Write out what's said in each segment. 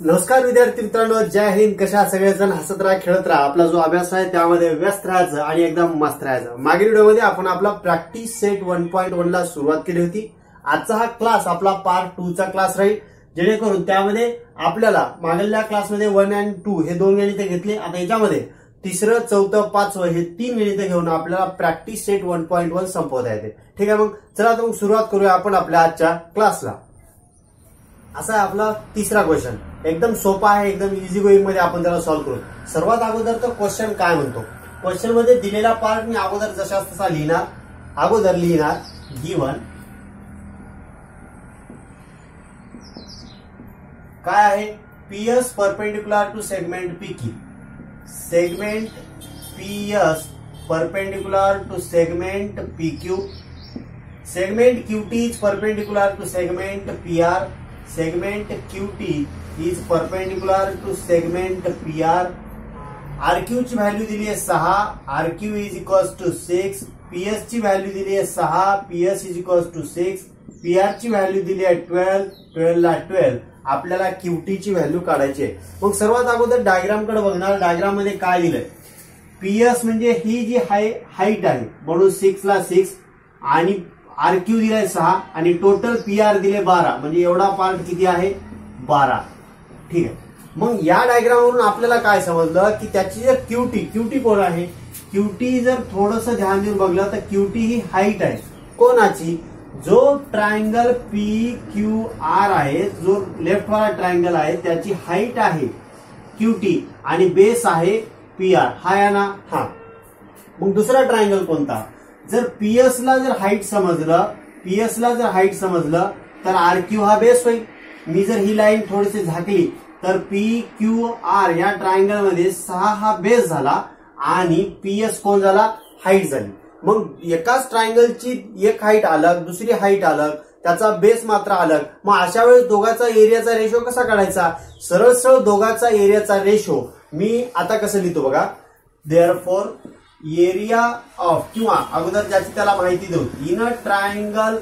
नमस्कार विद्यार्थी मित्रांनो, जय हिंद. कशा सगळेजण हसत राहा, खेळत राहा. आपला जो अभ्यास आहे त्यामध्ये व्यस्त राहायचं आणि एकदम मस्त राहायचं. मागील व्हिडिओमध्ये आपण आपला प्रॅक्टिस सेट 1.1 ला सुरुवात केली होती. आजचा हा क्लास आपला पार्ट 2 चा क्लास राहील, जेणेकरून त्यामध्ये आपल्याला मागल्या क्लासमध्ये 1 आणि 2 हे दोन गणिते घेतले. आता याच्यामध्ये तिसरं, चौथं, पाचवं हे तीन गणिते घेऊन आपल्याला प्रॅक्टिस सेट 1.1 संपवता येते. ठीक आहे, मग चला तर मग सुरुवात करूया आपण आपल्या आजच्या क्लासला. असा आहे आपला तिसरा क्वेश्चन. एकदम सोपा आहे, एकदम इझी गोईंग मध्ये आपण त्याला सॉल्व्ह करू. सर्वात अगोदर तर क्वेश्चन काय म्हणतो. क्वेश्चन मध्ये दिलेला पार्ट मी अगोदर जसा तसा लिहिणार. अगोदर लिहिणार गिवन काय आहे, PS perpendicular to segment PQ. Segment PS perpendicular to segment PQ. Segment QT is perpendicular to segment PR. Segment QT is perpendicular to segment PR. RQ ची व्हॅल्यू दिली आहे 6. RQ is equals to 6. PS ची value दिली आहे 6. PS is equals to 6. PR ची value दिली आहे 12. 12 ला 12. आपल्याला QT ची व्हॅल्यू काढायची आहे. मग सर्वात अगोदर डायग्राम कडे बघणार. डायग्राम मध्ये काय दिलंय, PS म्हणजे ही जी हाईट आहे म्हणून 6 ला 6 आणि RQ दिलाय 6 आणि टोटल PR दिले 12, म्हणजे एवढा पार्ट किती आहे 12. ठीक आहे, मग या डायग्राम वरून आपल्याला काय समजलं की त्याची जर क्यूटी कोण आहे, क्यूटी जर थोडंसं ध्यान देऊन बघलं तर क्यूटी ही हाईट आहे कोणाची, जो ट्रायंगल PQR आहे, जो लेफ्ट वाला ट्रायंगल आहे त्याची हाईट आहे क्यूटी आणि बेस आहे PR. हा आहे ना. हा, मग दुसरा ट्रायंगल कोणता. जर पीएस ला जर हाईट समजलं तर आरक्यू हा बेस होईल. मी जर ही लाईन थोडीशी झाकली तर PQR या ट्रायंगल मध्ये 6 हा बेस झाला आणि पीएस कोण झाला, हाईट झाली. मग एकाच ट्रायंगलची एक हाईट अलग, दुसरी हाईट अलग, त्याचा बेस मात्र अलग. मग अशा वेळेस दोघांचा एरियाचा रेशो कसा काढायचा. सरळ सरळ दोघांचा एरियाचा रेशो मी आता कसं लिहितो बघा. देअरफॉर एरिया ऑफ, किंवा अगोदर ज्याची त्याला माहिती देऊ, इन अ ट्रायंगल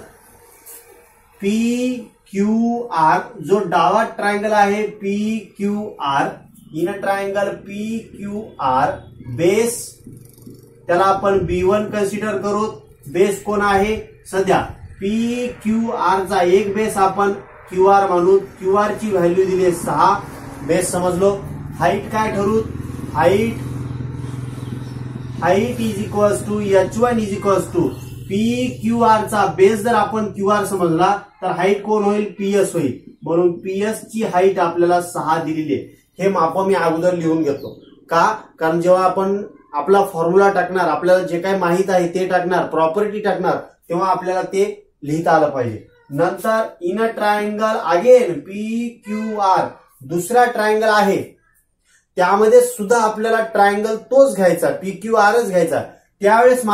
PQR, जो डावा ट्रायंगल आहे PQR, in a triangle PQR, base त्याला आपण B1 कन्सिडर करू. बेस कोण आहे सध्या PQR चा एक बेस आपण QR मानू. QR ची व्हॅल्यू दिली आहे 6. बेस समजलो. हाईट काय ठरू, height is equals to H1 is equals to PQR चा बेस जर आपण QR समजला तर हाईट कोण होईल, PS होईल. म्हणून PS ची हाईट आपल्याला 6 दिलेली आहे. हे माप मी अगोदर लिहून घेतो. का, कारण जेव्हा आपण आपला फॉर्म्युला टाकणार, आपल्याला जे काही माहित आहे ते टाकणार, प्रॉपर्टी टाकणार, तेव्हा आपल्याला ते लिहिता आलं पाहिजे. नंतर in a triangle again PQR, दुसरा ट्रायंगल आहे त्यामध्ये सुद्धा आपल्याला ट्रायंगल तोच घ्यायचा, PQRच घ्यायचा. यावेळेस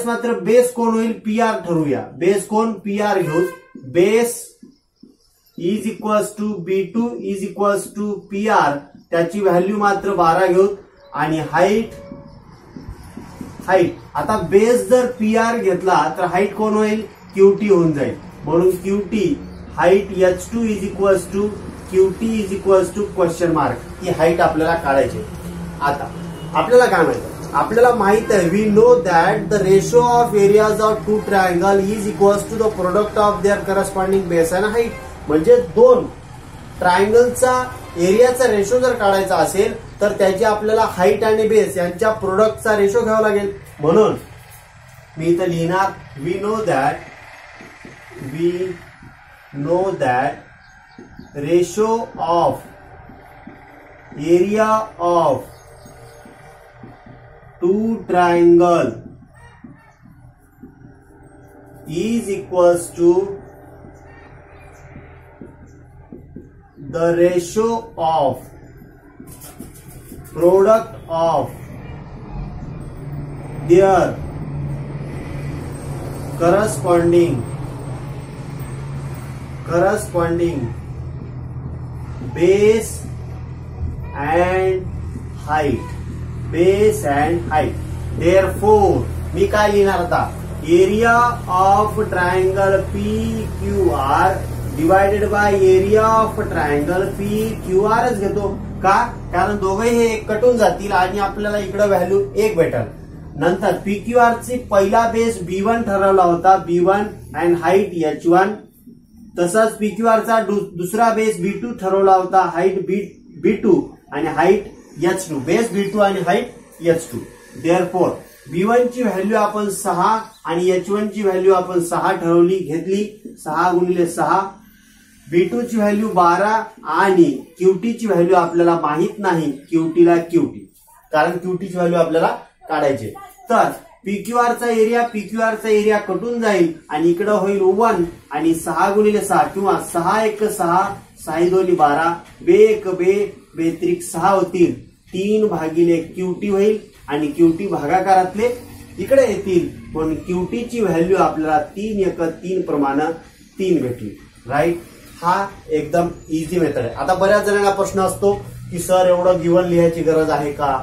मात्र बेस कोण होईल, PR ठरवूया. बेस कोण, PR घेऊ. Base is equals to B2 is equals to PR, त्याची व्हॅल्यू मात्र 12 घेऊ. आणि हाईट आता बेस जर PR घेतला तर हाईट कोण होईल, QT होऊन जाईल. म्हणून QT height H2 is equals to QT is equals to question mark. ही हाईट आपल्याला काढायची. आता आपल्याला काय माहिती, आपल्याला माहित आहे, we know that the ratio of areas of two triangle is equals to the product of their corresponding base and height. म्हणजे दोन ट्रायंगलचा एरियाचा रेशो जर काढायचा असेल तर त्याची आपल्याला हाईट आणि बेस यांच्या प्रोडक्टचा रेशो घ्यावा लागेल. म्हणून मी इथं लिहिणार we know that ratio of area of two triangle is equals to the ratio of product of their corresponding base and height. Therefore मी काय लिहिणार आता, area of triangle PQR divided by area of triangle PQR च घेतो का, कारण दोघे हे एक कटून जातील आणि आपल्याला इकडे व्हॅल्यू 1 भेटेल. नंतर PQR ची पहिला बेस B1 ठरवला होता, B1 अँड हाईट H1. तसंच PQR चा दुसरा बेस B2 ठरवला होता, हाईट B2 आणि हाईट H2. बेस B2 आणि हाईट H2. देअरफॉर B1 ची व्हॅल्यू आपण 6 आणि H1 ची व्हॅल्यू आपण 6 ठरवली घेतली. 6 गुणिले 6. B2 ची व्हॅल्यू 12 आणि QT ची व्हॅल्यू आपल्याला माहित नाही. QT ला QT, कारण QT ची व्हॅल्यू आपल्याला काढायची. तर PQR चा एरिया कटून जाईल आणि इकडे होईल 1 आणि 6 गुणिले 6 किंवा 6 1 6, 6 2 12, बे 1 बे 3 6 होतील. 3 भागिले QT होईल आणि QT भागाकारातले इकडे येतील, पण QT ची व्हॅल्यू आपल्याला 3 1 3 प्रमाणे 3 भेटली. राईट. हा एकदम इझी मेथड आहे. आता बऱ्याच जणांना प्रश्न असतो की सर एवढं गिव्हन लिहायची गरज आहे का,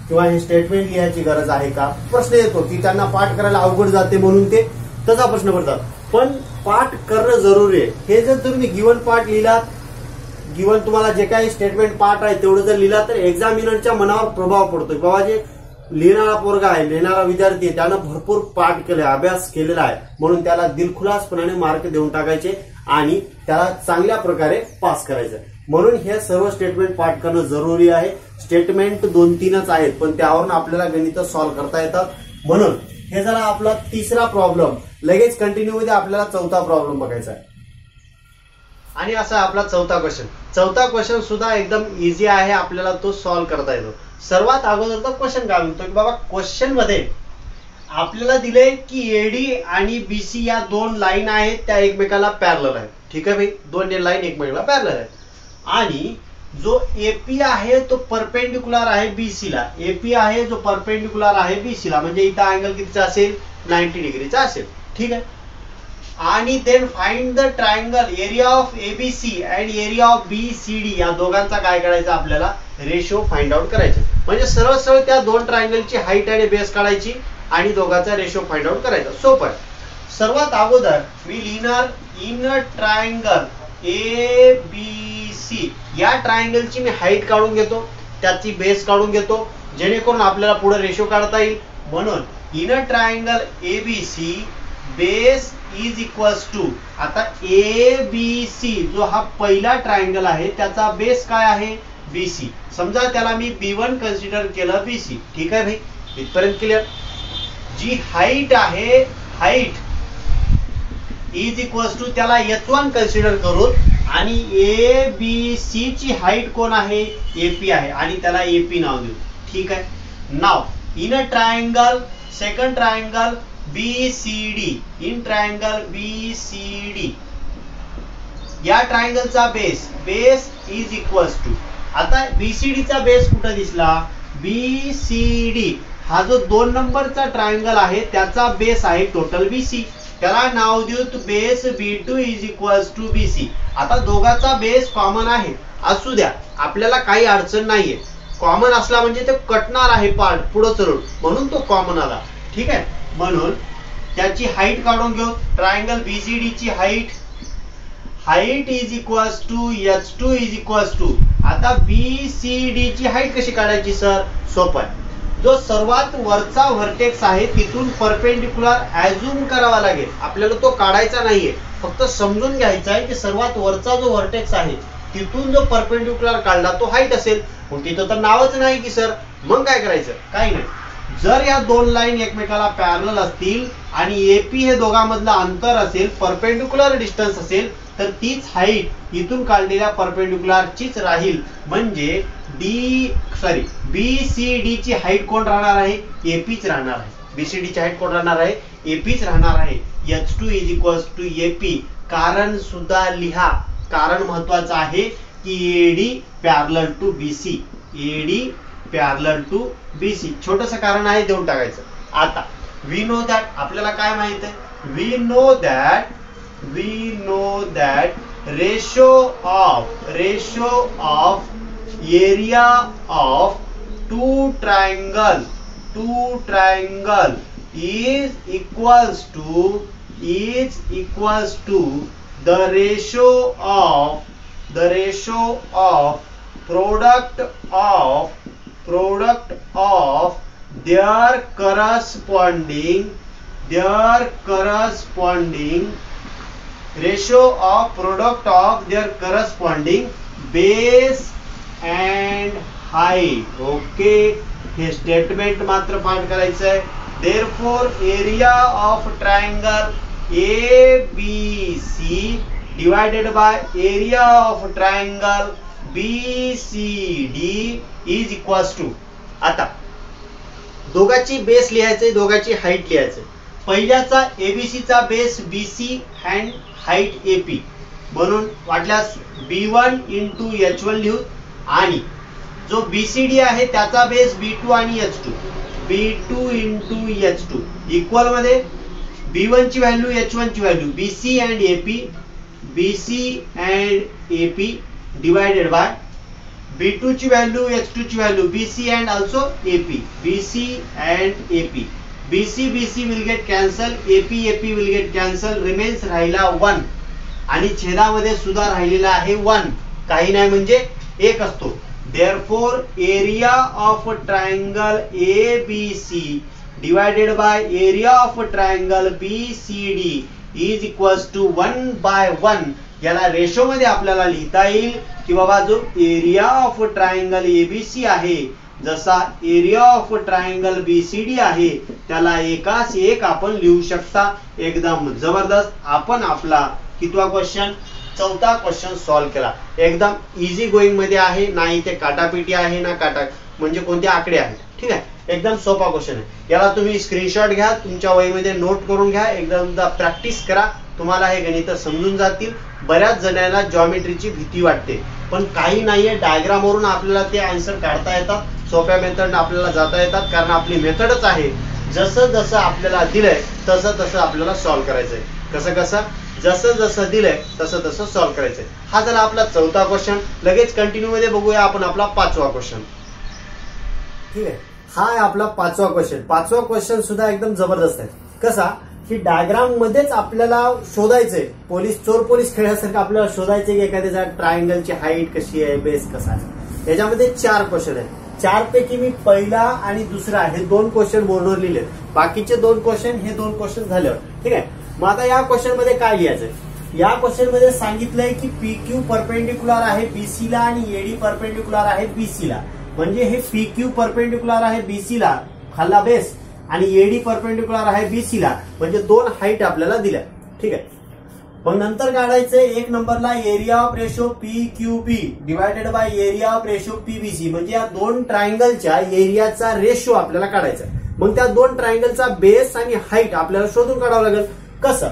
किंवा हे स्टेटमेंट लिहायची गरज आहे का, प्रश्न येतो की त्यांना पाठ करायला अवघड जाते म्हणून ते तसा प्रश्न पडतात. पण पाठ करणं जरुरी आहे. हे जर तुम्ही गिव्हन पाठ लिहिलात, गिव्हन तुम्हाला जे काही स्टेटमेंट पाठ आहे तेवढं जर लिहिला तर एक्झामिनरच्या मनावर प्रभाव पडतोय. बाबा जे लिहिणारा पोरगा आहे, लिहिणारा विद्यार्थी आहे, त्यानं भरपूर पाठ केले, अभ्यास केलेला आहे, म्हणून त्याला दिलखुलासपणाने मार्क देऊन टाकायचे आणि त्याला चांगल्या प्रकारे पास करायचं. म्हणून हे सर्व स्टेटमेंट पाठ करणं जरुरी आहे. स्टेटमेंट 2-3च आहेत, पण त्यावरून आपल्याला गणित सॉल्व्ह करता येतात. म्हणून हे झाला आपला तिसरा प्रॉब्लेम. लगेच कंटिन्यू मध्ये आपल्याला चौथा प्रॉब्लेम बघायचा आहे. आणि असा आपला चौथा क्वेश्चन. चौथा क्वेश्चन सुद्धा एकदम इझी आहे, आपल्याला तो सॉल्व्ह करता येतो. सर्वात अगोदरचा क्वेश्चन काय म्हणतो की बाबा क्वेश्चन मध्ये आपल्याला दिले की एडी आणि BC या 2 लाईन आहेत, त्या एकमेकाला पॅरलल आहेत. ठीक आहे भाई, 2 लाईन एकमेकाला पॅरलल आहेत. आणि जो AP आहे तो परपेंडिक्युलर आहे BC ला. AP आहे जो परपेंडिक्युलर आहे BC ला, म्हणजे इथं अँगल कितीचा असेल, 90 डिग्रीचा असेल. ठीक आहे. आणि then find the triangle area of ABC and area of BCD. या दोघांचा काय करायचं, आपल्याला रेशो फाइंड आउट करायचं. म्हणजे सरळ सरळ त्या 2 ट्रायंगलची हाईट आणि बेस काढायची आणि दोघांचा रेशो फाइंड आउट करायचा. सोपं आहे. सर्वात अगोदर मी लिहिणार इन ट्रायंगल ABC. या ट्रायंगलची मी हाईट काढून घेतो, त्याची बेस काढून घेतो, जेणेकरून आपल्याला पुढे रेशो काढता येईल. म्हणून in triangle ABC base is equals to, आता ABC जो हा पहिला ट्रायंगल आहे त्याचा बेस काय आहे, BC. समजा त्याला मी B1 कन्सिडर केलं BC. ठीक आहे भाई, इथपर्यंत क्लिअर. जी हाईट आहे, हाईट इज इक्वल्स टू त्याला H1 कन्सिडर करून, आणि ABC ची हाईट कोण आहे, AP आहे, आणि त्याला AP नाव देऊ. ठीक आहे. नाव in triangle, second triangle BCD, in triangle BCD या ट्रायंगलचा बेस इज इक्वल्स टू, आता BCD चा बेस कुठं दिसला, BCD हा जो 2 नंबरचा ट्रायंगल आहे त्याचा बेस आहे टोटल BC. त्याला नाव देऊ base B2 is equals to BC. आता दोघांचा बेस कॉमन आहे, असू द्या, आपल्याला काही अडचण नाहीये. कॉमन असला म्हणजे ते कटणार आहे पार्ट पुढे चढून, म्हणून तो कॉमन आला. ठीक आहे. म्हणून त्याची हाईट काढून घेऊ. ट्रायंगल BCD ची height is equals to H2 is equals to. आता BCD ची हाईट कशी काढायची सर, सोपं आहे. जो सर्वात वरचा व्हर्टेक्स आहे तिथून परपेंडिक्युलर ऍझ्युम करावा लागेल. आपल्याला तो काढायचा नाहीये, फक्त समजून घ्यायचा आहे की सर्वात वरचा जो व्हर्टेक्स आहे तिथून जो परपेंडिक्युलर काढला तो हाईट असेल. पण तिथं तर नावच नाही की सर, मग काय करायचं, काही नाही. जर या 2 लाईन एकमेकाला पॅरलल असतील आणि AP हे दोघांमधलं अंतर असेल, परपेंडिक्युलर डिस्टन्स असेल, तर तीच हाईट इथून काढलेल्या परपेंडिक्युलर चीच राहील. म्हणजे BCD ची हाईट कोण राहणार आहे, AP च राहणार आहे. BCD ची हाईट कोण राहणार आहे, AP च राहणार आहे. H2 is equals to AP. कारण सुद्धा लिहा, कारण महत्वाचं आहे की AD parallel to BC. AD parallel to BC. छोटंसं कारण आहे, देऊन टाकायचं. आता वी नो दॅट, आपल्याला काय माहित आहे, we know that ratio of area of two triangle is equals to the ratio of product of their corresponding ratio of product of their corresponding base and height. Okay, हे statement मात्र पाठ करायचं आहे. Therefore area of triangle ABC divided by area of triangle BCD is equals to. आता दोघांची base लिहायचे, दोघांची height लिहायचे. पहिल्याचा एबीसी चा base BC and height AP म्हणून वाटल्यास B1 into H1 लिहू, आणि जो बीसीडी आहे त्याचा बेस B2 आणि H2, B2 into H2 equal मध्ये B1 ची व्हॅल्यू H1 ची value BC and AP divided by B2 ची व्हॅल्यू H2 ची value BC and also AP, BC and AP. BC will get cancel, AP will get cancel, remains राहिला 1 आणि छेदामध्ये सुद्धा राहिलेला आहे 1, काही नाही म्हणजे 1 असतो. Therefore area of triangle ABC divided by area of triangle BCD is equals to 1/1. याला रेशो मध्ये आपल्याला लिहिता येईल की बाबा जो एरिया ऑफ ट्रायंगल एबीसी आहे जसा एरिया ऑफ ट्रायंगल बीसीडी आहे त्याला एकास एक आपण लिहू शकता. एकदम जबरदस्त. आपण आपला कितवा क्वेश्चन, चौथा क्वेश्चन सॉल्व केला. एकदम इझी गोइंग मध्ये आहे, नाही ते काटापिटी आहे ना काटा म्हणजे कोणते आकडे आहेत. ठीक आहे, एकदम सोपा क्वेश्चन आहे. याला तुम्ही स्क्रीनशॉट घ्या, तुमच्या वहीमध्ये नोट करून घ्या, एकदम प्रॅक्टिस करा, तुम्हाला हे गणित समजून जातील. बऱ्याच जणांना जॉमेट्रीची भीती वाटते, पण काही नाहीये, डायग्राम वरून आपल्याला ते आन्सर काढता येतात, सोप्या मेथडने आपल्याला जाता येतात, कारण आपली मेथडच आहे. जसं जसं आपल्याला दिलंय तसं तसं आपल्याला सॉल्व्ह करायचंय. कसं जसं जसं दिलंय तसं तसं सॉल्व्ह करायचंय. हा झाला आपला चौथा क्वेश्चन. लगेच कंटिन्यू मध्ये बघूया आपण आपला पाचवा क्वेश्चन. ठीक आहे, हा आहे आपला पाचवा क्वेश्चन. पाचवा क्वेश्चन सुद्धा एकदम जबरदस्त आहे. कसा की डायग्राम मध्येच आपल्याला शोधायचंय, चोर पोलीस खेळण्यासारखं आपल्याला शोधायचे की एखाद्याचा ट्रायंगलची हाईट कशी आहे, बेस कसा आहे. याच्यामध्ये 4 क्वेश्चन आहेत. 4 पैकी मी पहिला आणि दुसरा हे 2 क्वेश्चन बोर्डवर लिहिले, बाकीचे 2 क्वेश्चन हे 2 क्वेश्चन झाल्यावर. ठीक आहे, मग आता या क्वेश्चन मध्ये काय लिहायचंय. या क्वेश्चन मध्ये सांगितलंय की PQ परपेंडिक्युलर आहे BC ला आणि AD परपेंडिक्युलर आहे BC ला. म्हणजे हे PQ परपेंडिक्युलर आहे BC ला खाल्ला बेस आणि AD परपेंडिक्युलर आहे BC ला, म्हणजे 2 हाईट आपल्याला दिल्या. ठीक आहे, मग नंतर काढायचंय 1 नंबरला area of ratio PQB divided by area of ratio PBC, म्हणजे या 2 ट्रायंगलच्या एरियाचा रेशो आपल्याला काढायचा. मग त्या 2 ट्रायंगलचा बेस आणि हाईट आपल्याला शोधून काढावं लागेल. कसं,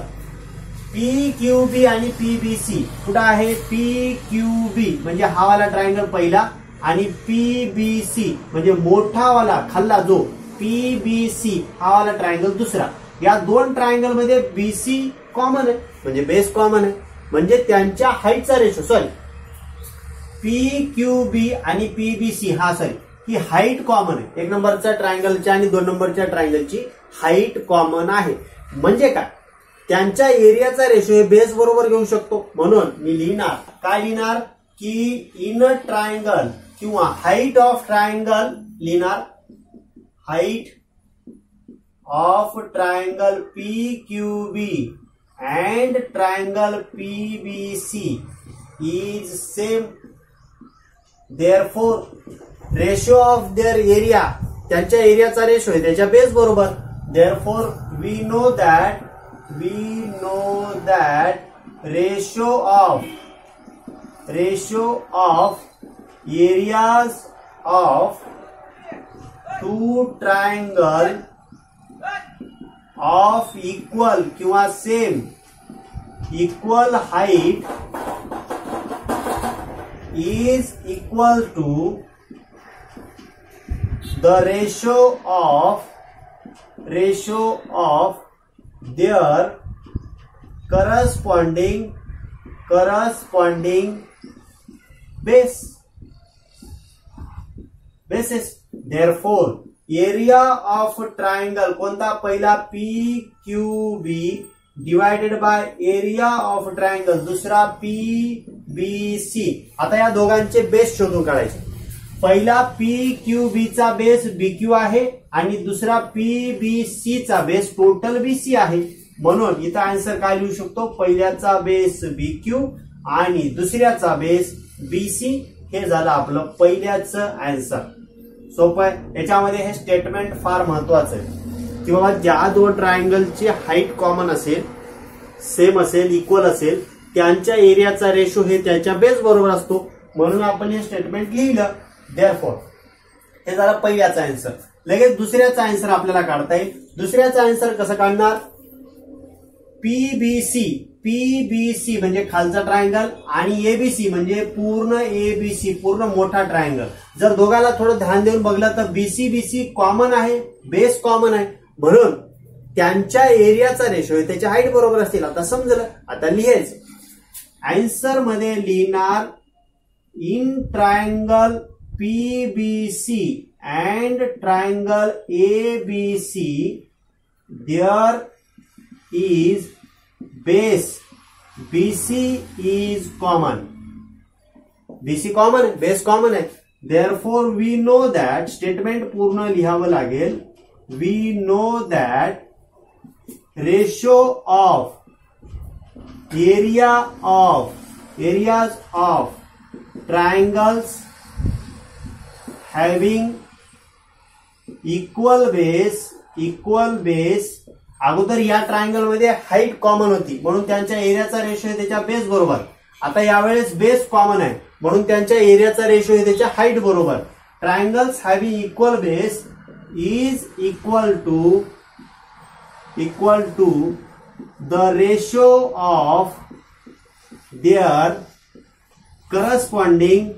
PQB आणि PBC कुठं आहे, PQB म्हणजे हा वाला ट्रायंगल पहिला आणि PBC म्हणजे मोठा वाला खाल्ला जो PBC हा वाला ट्रायंगल दुसरा. या 2 ट्रायंगल मध्ये BC कॉमन आहे म्हणजे बेस कॉमन आहे, म्हणजे त्यांच्या हाईटचा रेशो PQB आणि PBC हा ही हाईट कॉमन आहे. 1 नंबरच्या ट्रायंगलच्या आणि 2 नंबरच्या ट्रायंगलची हाईट कॉमन आहे. म्हणजे काय, त्यांच्या एरियाचा रेशो हे बेस बरोबर घेऊ शकतो. म्हणून मी लिहिणार काय लिहिणार की इन ट्रायंगल किंवा हाईट ऑफ ट्रायंगल लिहिणार, height of triangle PQB and triangle PBC is same. Therefore ratio of their area त्यांच्या एरियाचा रेशो आहे त्याच्या बेस बरोबर. Therefore we know that ratio of areas of 2 triangle of equal किंवा same equal height is equal to the ratio of their corresponding bases. Therefore area of triangle कोणता पहिला PQB divided by area of triangle, दुसरा PBC. आता या दोघांचे base शोधून काढायचे. पहिला PQB चा बेस BQ आहे आणि दुसरा PBC चा बेस टोटल BC आहे. म्हणून इथं आन्सर काय लिहू शकतो, पहिल्याचा बेस BQ आणि दुसऱ्याचा बेस BC. हे झालं आपलं पहिल्याचं आन्सर. सोपं आहे. याच्यामध्ये हे स्टेटमेंट फार महत्वाचं आहे की बाबा ज्या दोन ट्रायंगलची हाईट कॉमन असेल, सेम असेल, इक्वल असेल, त्यांच्या एरियाचा रेशो हे त्याच्या बेस बरोबर असतो. म्हणून आपण हे स्टेटमेंट लिहिलं. देअरफॉर हे झालं पहिल्याचा आन्सर. लगेच दुसऱ्याचा आन्सर आपल्याला काढता येईल. दुसऱ्याचा आन्सर कसं काढणार, PBC म्हणजे खालचा ट्रायंगल आणि ABC म्हणजे पूर्ण ABC, पूर्ण मोठा ट्रायंगल. जर दोघाला थोडं ध्यान देऊन बघलं तर BC कॉमन आहे, बेस कॉमन आहे, म्हणून त्यांच्या एरियाचा रेशो आहे त्याच्या हाईट बरोबर असतील. आता समजलं. आता लिहायचं. आन्सर मध्ये लिहिणार in triangle PBC and triangle ABC there is base BC is common. BC common आहे, base common आहे. Therefore we know that statement पूर्ण लिहावं लागेल. We know that ratio of areas of triangles having equal base. अगोदर या triangle मध्ये height common होती म्हणून त्यांच्या एरियाचा रेशो आहे त्याच्या बेस बरोबर. आता यावेळेस बेस कॉमन आहे म्हणून त्यांच्या एरियाचा रेशो आहे त्याच्या हाईट बरोबर. Triangles having equal base is equal to the ratio of their corresponding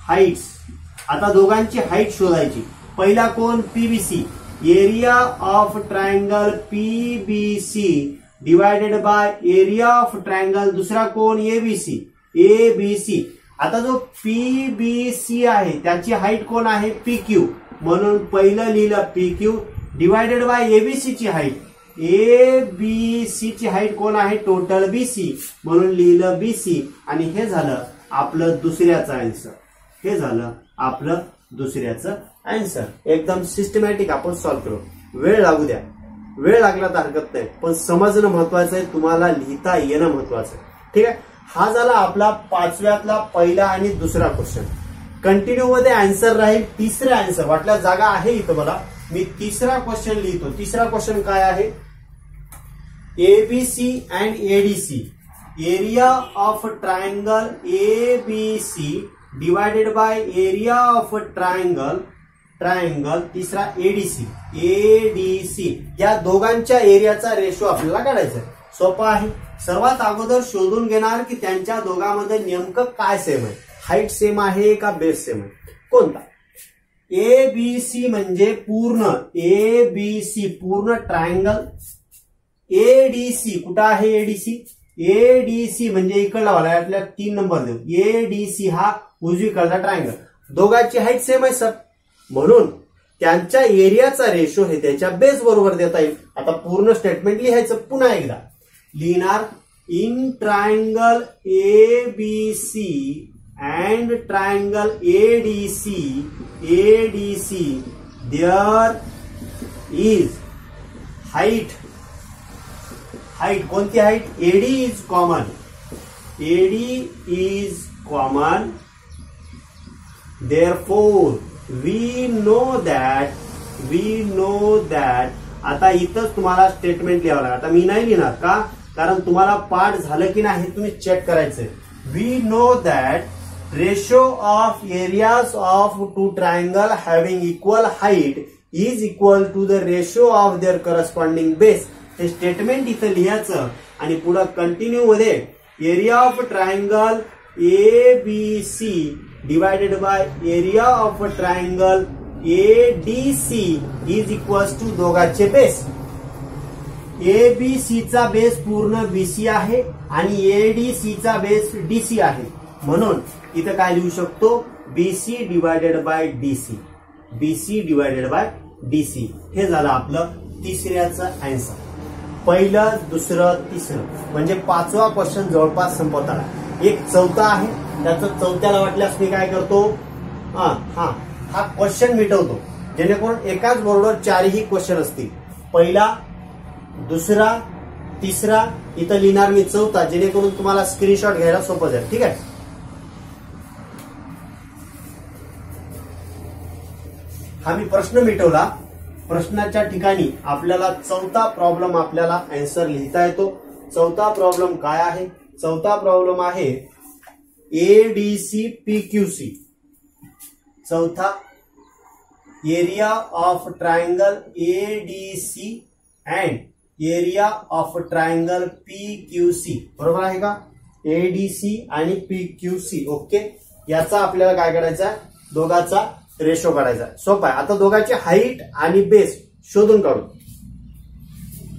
heights. आता दोघांची हाईट शोधायची. पहिला कोण, PBC. Area of triangle PBC divided by area of triangle दुसरा कोण, ABC. आता जो PBC आहे त्याची हाईट कोण आहे, PQ. म्हणून पहिलं लिहिलं PQ डिवायडेड बाय ABC ची हाईट. ABC ची हाईट कोण आहे, टोटल BC, म्हणून लिहिलं BC. आणि हे झालं आपलं दुसऱ्याचं आन्सर. हे झालं आपलं दुसऱ्याचं आन्सर. एकदम सिस्टमॅटिक आपण सॉल्व्ह करू. वेळ लागू द्या, वेळ लागला तर हरकत नाही, पण समजणं महत्वाचं आहे, तुम्हाला लिहिता येणं महत्वाचं आहे. ठीक आहे. हा झाला आपला पाचव्यातला पहिला आणि दुसरा क्वेश्चन. कंटिन्यू मध्ये आन्सर राहील तिसरा आन्सर. वाटल्या जागा आहे इथं मला, मी तिसरा क्वेश्चन लिहितो. तिसरा क्वेश्चन काय आहे, ABC and ADC. Area of triangle ABC divided by area of triangle तिसरा ADC. या दोघांच्या एरियाचा रेशो आपल्याला काढायचा आहे. सोपं आहे. सर्वात अगोदर शोधून घेणार की त्यांच्या दोघांमध्ये नेमकं काय सेम आहे, हाईट सेम आहे का बेस सेम आहे, कोणता. ABC म्हणजे पूर्ण पूर्ण ट्रायंगल. ADC कुठं आहे, ADC म्हणजे इकडला वाला, आपल्याला 3 नंबर देऊ. ADC हा उजवीकडचा ट्रायंगल. दोघांची हाईट सेम आहे सर, म्हणून त्यांच्या एरियाचा रेशो हे त्याच्या बेस बरोबर देता येईल. आता पूर्ण स्टेटमेंट लिहायचं. पुन्हा एकदा लिहिणार in triangle ABC and triangle ADC there is height कोणती height, AD is common. Therefore we know that आता इथंच तुम्हाला स्टेटमेंट लिहावं लागेल. आता मी नाही लिहिणार का, कारण तुम्हाला पाठ झालं की नाही तुम्ही चेक करायचंय. We know that ratio of areas of two triangle having equal height is equal to the ratio of their corresponding base. हे स्टेटमेंट इथं लिहायचं आणि पुढे कंटिन्यू मध्ये area of triangle ABC divided by area of triangle ADC is equals to दोघांचे base. ABC चा base पूर्ण BC आहे आणि ADC चा बेस DC आहे. म्हणून इथं काय लिहू शकतो, BC डिवायडेड बाय DC. हे झालं आपलं तिसऱ्याचं आन्सर. पहिलं, दुसरं, तिसरं म्हणजे 5वा क्वेश्चन जवळपास संपत आला. एक चौथा आहे, त्याचं चौथ्याला वाटल्यास मी काय करतो, हा क्वेश्चन मिटवतो, जेणेकरून एकाच बोर्डवर 4ही क्वेश्चन असतील. पहिला, दुसरा, तिसरा, इथं लिहिणार मी चौथा, जेणेकरून तुम्हाला स्क्रीनशॉट घ्यायला सोपं जाईल. ठीक आहे. हा मी प्रश्न मिटवला. प्रश्नाच्या ठिकाणी आपल्याला चौथा प्रॉब्लेम आपल्याला आन्सर लिहिता येतो. चौथा प्रॉब्लेम काय आहे? चौथा प्रॉब्लेम आहे एडीसी पीक्यूसी. चौथा, area of triangle ADC and area of triangle PQC. बरोबर आहे का? एडीसी आणि पीक्यूसी. ओके. याचा आपल्याला काय करायचं आहे? दोघाचा रेशो काढायचा. सोपा आहे. आता दोघांची हाईट आणि बेस शोधून काढू.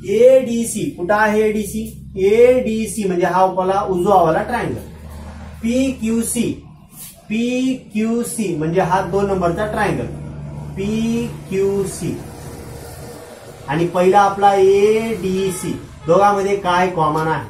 एडीसी कुठं आहे? एडीसी, एडीसी म्हणजे हा आपला उजवावाला ट्रायंगल. पीक्यूसी, पीक्यूसी म्हणजे हा 2 नंबरचा ट्रायंगल पीक्यूसी. आणि पहिला आपला एडीसी. दोघांमध्ये काय कॉमन आहे?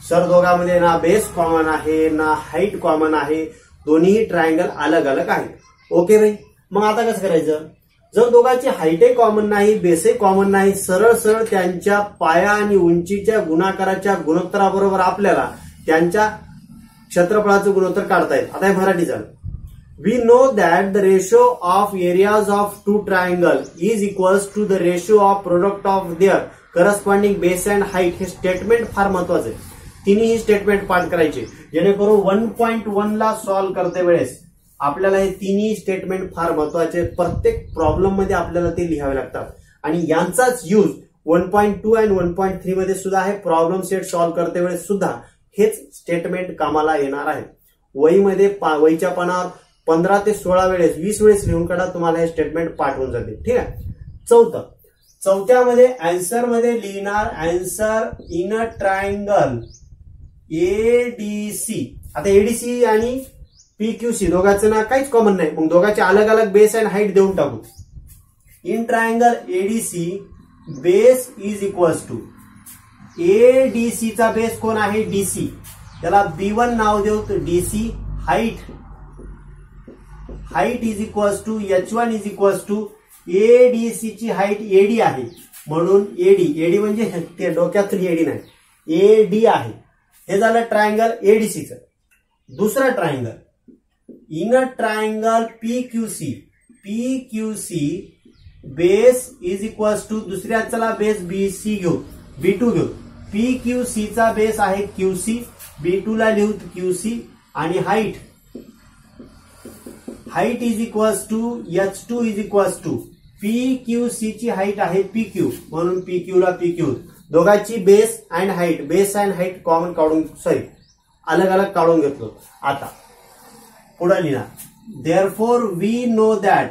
सर दोघांमध्ये ना बेस कॉमन आहे ना हाईट कॉमन आहे. दोन्ही ट्रायंगल अलग अलग आहेत. ओके भाई. मग आता कसं करायचं? जर दोघांची हाईटही कॉमन नाही, बेसही कॉमन नाही, सरळ सरळ त्यांच्या पाया आणि उंचीच्या गुणाकाराच्या गुणोत्तराबरोबर आपल्याला त्यांच्या क्षेत्रफळाचं गुणोत्तर काढता येईल. आता हे मराठी झालं. We know that the ratio of areas of 2 triangle is equals to the ratio of product of their corresponding base and height. हे स्टेटमेंट फार महत्वाचं आहे. तिन्ही स्टेटमेंट पाठ करायचे, जेणेकरून 1.1 ला सॉल्व्ह करते वेळेस आपल्याला हे तिन्ही स्टेटमेंट फार महत्वाचे. प्रत्येक प्रॉब्लेम मध्ये आपल्याला ते लिहावे लागतात आणि यांचाच यूज 1.2 आणि 1.3 मध्ये सुद्धा आहे. प्रॉब्लेम सेट सॉल्व्ह करते वेळेस सुद्धा हेच स्टेटमेंट कामाला येणार आहे. वहीमध्ये वहीच्या पानावर 15 ते 16 वेळेस 20 वेळेस लिहून काढा, तुम्हाला हे स्टेटमेंट पाठ होऊन जाते. ठीक आहे. चौथ्यामध्ये आन्सर मध्ये लिहिणार answer in a triangle ADC. आता एडीसी आणि पीक्यूसी दोघांचं ना काहीच कॉमन नाही, मग दोघांचे अलग अलग बेस अँड हाईट देऊन टाकू. In triangle ADC base is equals to, एडीसीचा बेस कोण आहे? डीसी. त्याला B1 नाव देऊ तर DC. Height is equals to H1 is equals to ADC ची हाईट एडी आहे म्हणून एडी म्हणजे ते डोक्यातली एडी नाही, एडी आहे. हे झालं ट्रायंगल एडीसीचं. दुसरा triangle in a triangle PQC, PQC base is equals to दुसऱ्याचा बेस बीसी घेऊ, B2 घेऊ. पीक्यूसी चा बेस आहे क्यूसी, B2 ला लिहू क्यूसी. आणि height is equals to H2 is equals to PQC ची हाईट आहे PQ म्हणून PQ ला PQ. दोघांची बेस अँड हाईट कॉमन काढून अलग अलग काढून घेतलो. आता पुढे लिहिणार देअरफॉर वी नो दॅट.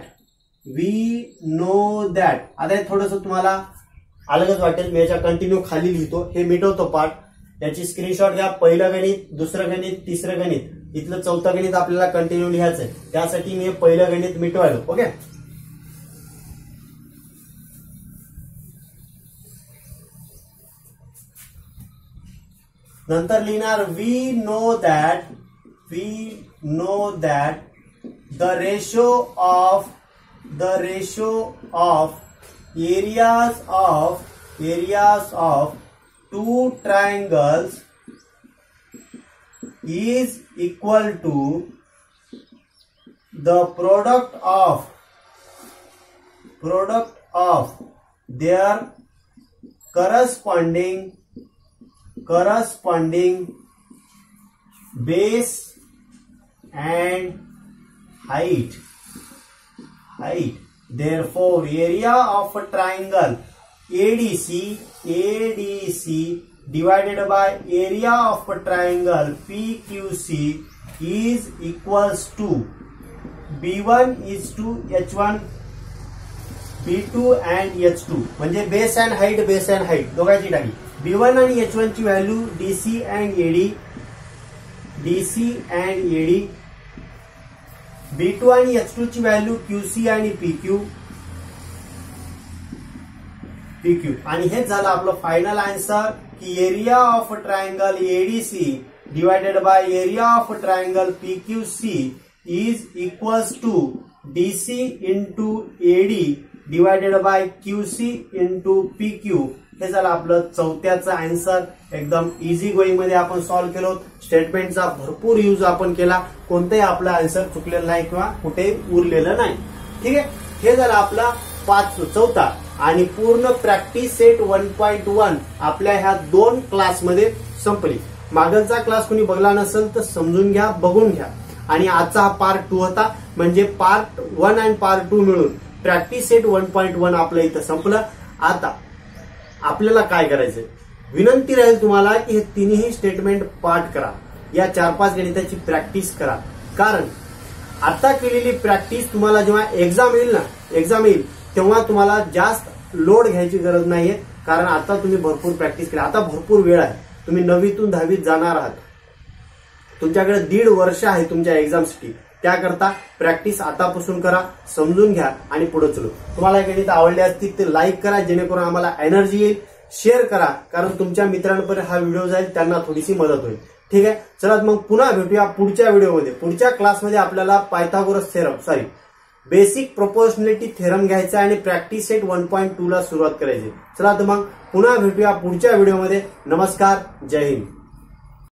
आता हे थोडस तुम्हाला अलगच वाटेल, मी याच्या कंटिन्यू खाली लिहितो, हे मिटवतो पाठ. याची स्क्रीनशॉट घ्या. पहिलं गणित, दुसरं गणित, तिसरं गणित, इथलं चौथं गणित आपल्याला कंटिन्यू लिहायचं आहे. त्यासाठी मी पहिलं गणित मिटवायलो. ओके. नंतर लिहिणार we know that the ratio of areas of 2 triangles is equal to the product of their corresponding base and height. Therefore, area of a triangle ADC divided by area of a triangle PQC is equals to B1 is to H1, B2 and H2. म्हणजे base and height दोघांची टाकी. B1 आणि H1 ची value DC and AD, B2 आणि H2 ची value QC आणि PQ PQ. आणि हेच झालं आपलं फायनल आन्सर की area of triangle ADC divided by area of triangle PQC is equals to DC into AD divided by QC into PQ. हे झालं आपलं चौथ्याचं आन्सर. एकदम इझी गोईंग मध्ये आपण सॉल्व्ह केलो. स्टेटमेंटचा भरपूर यूज आपण केला. कोणताही आपला आन्सर चुकलेला नाही किंवा कुठे उरलेलं नाही. ठीक आहे. हे झालं आपला चौथा आणि पूर्ण प्रॅक्टिस सेट 1.1 आपल्या ह्या 2 क्लासमध्ये संपली. मागचा क्लास कोणी बघला नसेल तर समजून घ्या, बघून घ्या. आणि आजचा हा पार्ट 2 होता. म्हणजे पार्ट 1 आणि पार्ट 2 मिळून प्रॅक्टिस सेट 1.1 आपलं इथं संपलं. आता आपल्याला काय करायचंय, विनंती राहील तुम्हाला की हे तिन्ही स्टेटमेंट पाठ करा. या 4-5 गणिताची प्रॅक्टिस करा. कारण आता केलेली प्रॅक्टिस तुम्हाला जेव्हा एक्झाम येईल तेव्हा तुम्हाला जास्त लोड घ्यायची गरज नाहीये. कारण आता तुम्ही भरपूर प्रॅक्टिस केली. आता भरपूर वेळ आहे. तुम्ही 9वीतून 10वीत जाणार आहात. तुमच्याकडे 1.5 वर्ष आहे तुमच्या एक्झामसाठी. त्याकरता प्रॅक्टिस आतापासून करा, समजून घ्या आणि पुढे चलू. तुम्हाला गणित आवडले असतील तर लाईक करा, जेणेकरून आम्हाला एनर्जी येईल. शेअर करा, कारण तुमच्या मित्रांपर्यंत हा व्हिडिओ जाईल, त्यांना थोडीशी मदत होईल. ठीक आहे. चला मग पुन्हा भेटूया पुढच्या व्हिडिओमध्ये. पुढच्या क्लासमध्ये आपल्याला Pythagoras theorem basic proportionality theorem घ्यायचा आणि प्रॅक्टिस सेट 1.2 ला सुरुवात करायची. चला तर मग पुन्हा भेटूया पुढच्या व्हिडिओमध्ये. नमस्कार, जय हिंद.